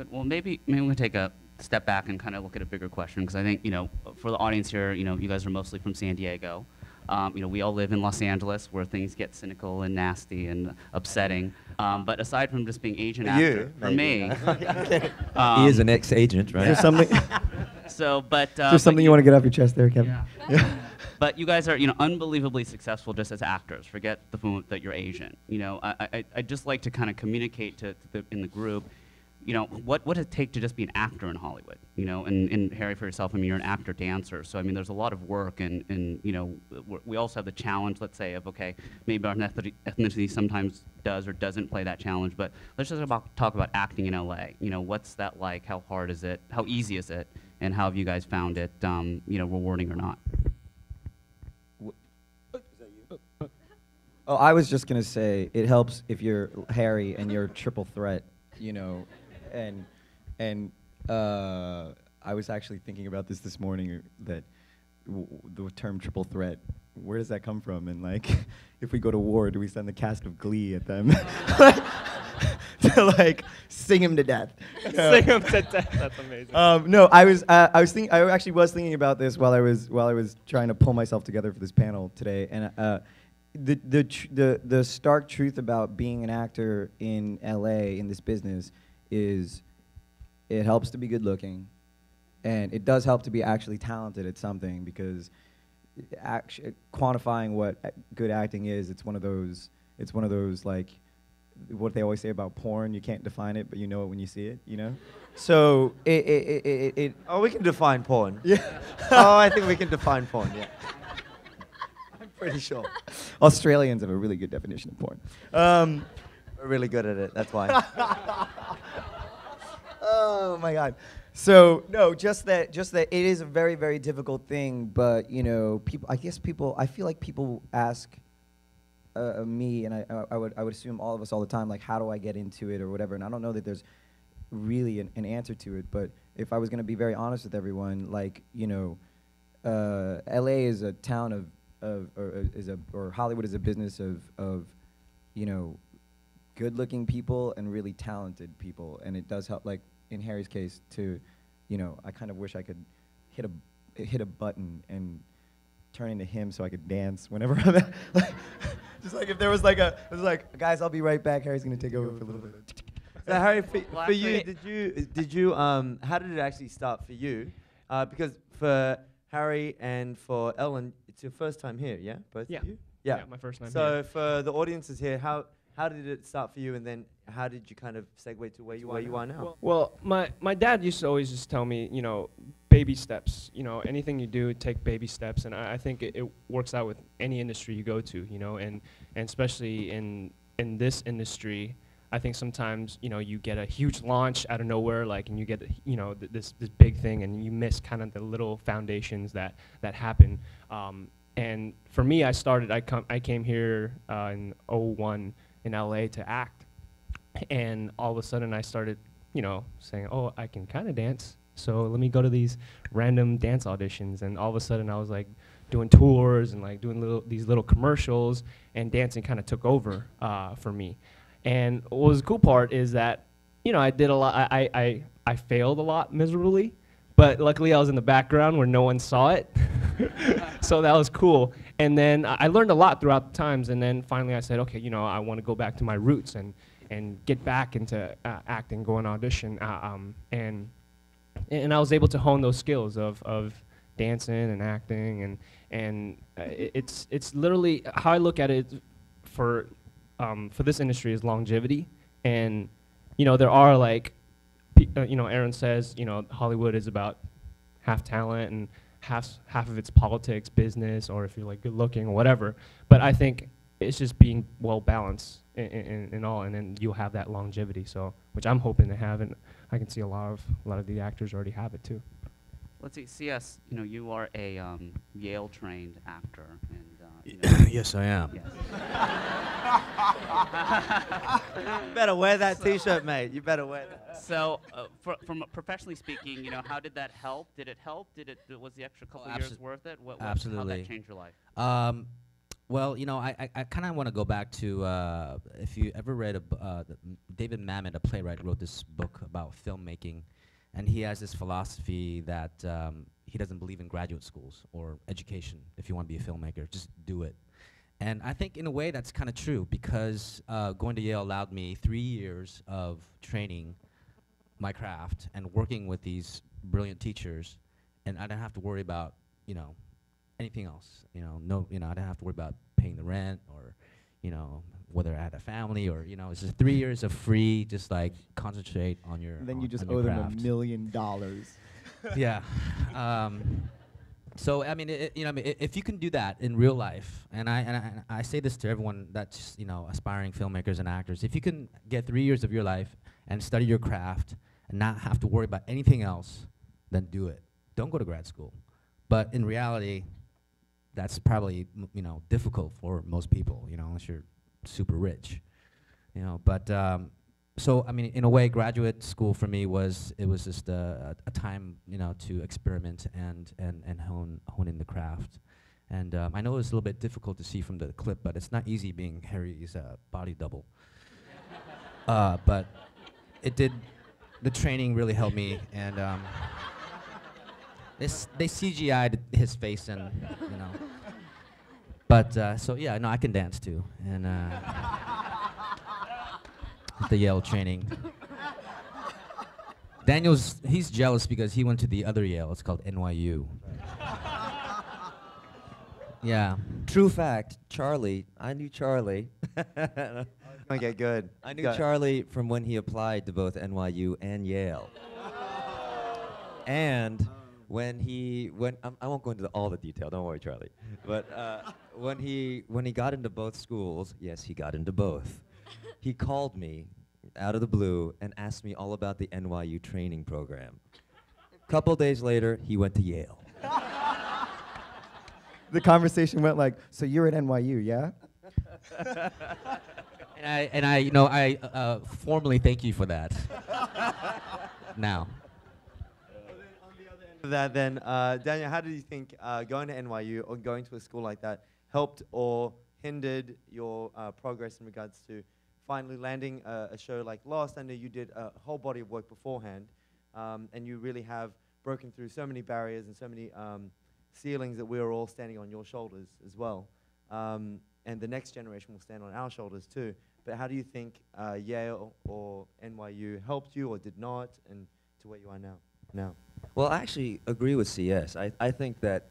Good. Well, maybe we'll take a step back and kind of look at a bigger question, because I think, for the audience here, you guys are mostly from San Diego. We all live in Los Angeles, where things get cynical and nasty and upsetting. But aside from just being agent actor, for me, he is an ex-agent, right? Is there something? So, but Is there something you want to get off your chest there, Kevin? Yeah. But you guys are, unbelievably successful just as actors. Forget the fact that you're Asian. I just like to kind of communicate in the group, what would it take to just be an actor in Hollywood? And Harry, for yourself, you're an actor dancer. So there's a lot of work, and we also have the challenge, let's say, of maybe our ethnicity sometimes does or doesn't play that challenge. But let's just talk about acting in LA. What's that like? How hard is it? How easy is it? And how have you guys found it, rewarding or not? Oh, I was just gonna say it helps if you're Harry and you're triple threat, and I was actually thinking about this morning, that the term triple threat, where does that come from? And if we go to war, do we send the cast of GLEE at them to sing him to death? Sing him to death. That's amazing. No, I actually was thinking about this while I was trying to pull myself together for this panel today, and the stark truth about being an actor in LA in this business is it helps to be good looking, and it does help to be actually talented at something, because quantifying what good acting is, it's one of those what they always say about porn, you can't define it, but you know it when you see it, So Oh, we can define porn. Yeah. Oh, I think we can define porn, yeah. Pretty sure. Australians have a really good definition of porn. We're really good at it, that's why. Oh my God. So no, just that it is a very, very difficult thing, but I feel like people ask me, and I would assume all of us all the time, how do I get into it or whatever, and I don't know that there's really an answer to it, but if I was gonna be very honest with everyone, LA is a town or Hollywood is a business of good-looking people and really talented people, and it does help. In Harry's case, to I kind of wish I could hit a button and turn into him so I could dance whenever I'm at, just if there was guys, I'll be right back. Harry's gonna take over for a little bit. So Harry, for you, did you how did it actually start for you? Because for Harry and for Ellen, it's your first time here, yeah? Both of you? Yeah, my first time here. So for the audiences here, how did it start for you, and then how did you kind of segue to where you are now? Well, my dad used to always just tell me, baby steps. Anything you do, take baby steps, and I think it works out with any industry you go to, and especially in this industry. I think sometimes, you get a huge launch out of nowhere, and you get, this big thing, and you miss kind of the little foundations that happen. And for me, I came here in '01 in LA to act, and all of a sudden I started, saying, oh, I can kind of dance, so let me go to these random dance auditions, and all of a sudden I was doing tours and doing these little commercials, and dancing kind of took over for me. And what was the cool part is that, I did a lot, I failed a lot miserably, but luckily I was in the background where no one saw it. So that was cool. And then I learned a lot throughout the times, and then finally I said, okay, I want to go back to my roots and get back into acting, go on audition. And I was able to hone those skills of dancing and acting, and it's literally, how I look at it for this industry is longevity. And there are Aaron says, Hollywood is about half talent and half of it's politics, business, or if you're good looking or whatever. But I think it's just being well balanced in all, and then you'll have that longevity. So, which I'm hoping to have, and I can see a lot of the actors already have it too. Let's see, CS, you are a Yale-trained actor, and Yes, I am. Yes. You better wear that T-shirt, mate. You better wear that. So, from professionally speaking, how did that help? Did it help? Was the extra couple years worth it? Absolutely. How did that change your life? Well, I kind of want to go back to if you ever read David Mamet, a playwright, wrote this book about filmmaking, and he has this philosophy that he doesn't believe in graduate schools or education. If you want to be a filmmaker, just do it. And I think in a way that's kind of true, because going to Yale allowed me 3 years of training my craft and working with these brilliant teachers, and I didn't have to worry about anything else. I didn't have to worry about paying the rent or whether I had a family or it's just 3 years of free, just like concentrate on your. And then you just on your owe them craft. $1 million. Yeah. So I mean, if you can do that in real life, and I say this to everyone that's aspiring filmmakers and actors, if you can get 3 years of your life and study your craft and not have to worry about anything else, then do it. Don't go to grad school. But in reality, that's probably difficult for most people, unless you're super rich, But so I mean, in a way, graduate school for me was just a time to experiment and hone in the craft. And I know it's a little bit difficult to see from the clip, but it's not easy being Harry's body double. But it did. The training really helped me, and they CGI'd his face, and But so yeah, no, I can dance too, and the Yale training. He's jealous because he went to the other Yale. It's called NYU. Yeah. True fact, Charlie, I knew Charlie. Okay, good. I knew Charlie from when he applied to both NYU and Yale. And when he went, I won't go into all the detail, don't worry, Charlie. But when he got into both schools, yes, he got into both. He called me out of the blue and asked me all about the NYU training program. Couple days later, he went to Yale. The conversation went like, so you're at NYU, yeah? And I formally thank you for that. Now. That then, Daniel, how did you think going to NYU or going to a school like that helped or hindered your progress in regards to finally landing a show like Lost? I know you did a whole body of work beforehand, and you really have broken through so many barriers and so many ceilings that we are all standing on your shoulders as well. And the next generation will stand on our shoulders too. But how do you think Yale or NYU helped you or did not, and to where you are now? Well, I actually agree with CS. I think that,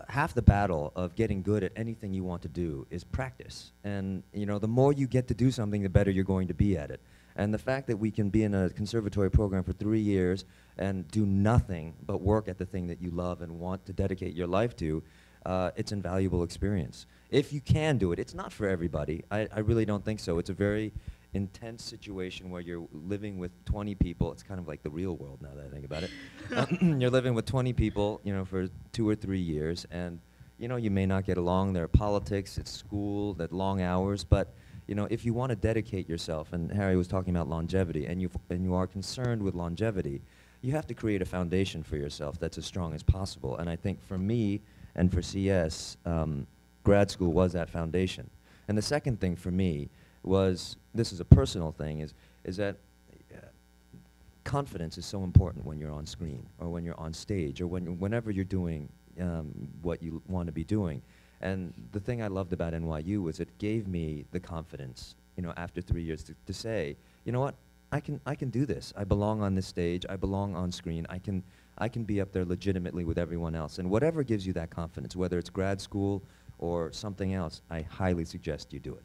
half the battle of getting good at anything you want to do is practice. And, the more you get to do something, the better you're going to be at it. And the fact that we can be in a conservatory program for 3 years and do nothing but work at the thing that you love and want to dedicate your life to, it's an invaluable experience. If you can do it, it's not for everybody. I really don't think so. It's a very intense situation where you're living with 20 people. It's kind of like the real world now that I think about it. You're living with 20 people, for 2 or 3 years, and you may not get along. There are politics, it's school, that long hours, but if you want to dedicate yourself, and Harry was talking about longevity, and you are concerned with longevity, you have to create a foundation for yourself that's as strong as possible. And I think for me and for CS, grad school was that foundation. And the second thing for me was, this is a personal thing, is that confidence is so important when you're on screen or when you're on stage or whenever you're doing what you want to be doing. And the thing I loved about NYU was it gave me the confidence, after 3 years to say, you know what, I can do this. I belong on this stage. I belong on screen. I can be up there legitimately with everyone else. And whatever gives you that confidence, whether it's grad school or something else, I highly suggest you do it.